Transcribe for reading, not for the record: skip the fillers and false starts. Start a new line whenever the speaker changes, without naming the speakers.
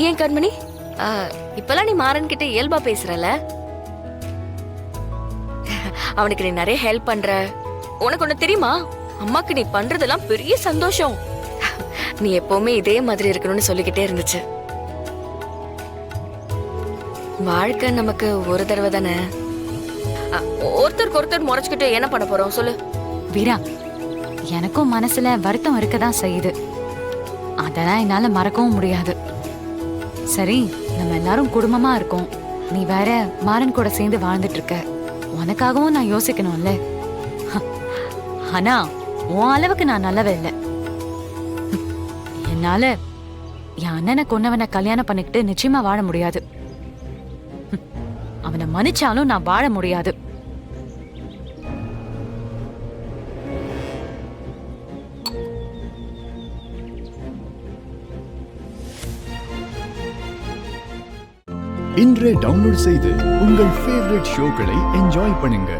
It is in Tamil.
ஏன் கண்மணி, இப்பெல்லாம் நீ மாறன் கிட்ட இயல்பா பேசுறல? அவனுக்கு நீ நிறைய ஹெல்ப் பண்ற. உனக்கு ஒண்ணு தெரியுமா, அம்மாக்கு நீ பண்றதெல்லாம் பெரிய சந்தோஷம். நீ எப்பவுமே இதே மாதிரி இருக்கணும்னு சொல்லிக்கிட்டே இருந்துச்சு. வாழ்க்கை நமக்கு ஒரு தடவை தானே. ஒருத்தருக்கு ஒருத்தர் முறைச்சுக்கிட்டு என்ன பண்ண போறோம் சொல்லு.
வீரா, எனக்கும் மனசுல வருத்தம் இருக்கதான் செய்யுது. அதெல்லாம் என்னால மறக்கவும் முடியாது. சரி, நம்ம எல்லாரும் குடும்பமா இருக்கோம். நீ வேற மாறன் கூட சேர்ந்து வாழ்ந்துட்டு இருக்க. உனக்காகவும் நான் யோசிக்கணும்ல. ஆனா உன் அளவுக்கு நான் நல்லவ இல்லை. என்னால என் அண்ணனை கொன்னவனை கல்யாணம் பண்ணிக்கிட்டு நிச்சயமா வாழ முடியாது. அவனை மன்னிச்சாலும் நான் வாழ முடியாது.
இன்றே டவுன்லோட் செய்து உங்கள் ஃபேவரட் ஷோக்களை என்ஜாய் பண்ணுங்க.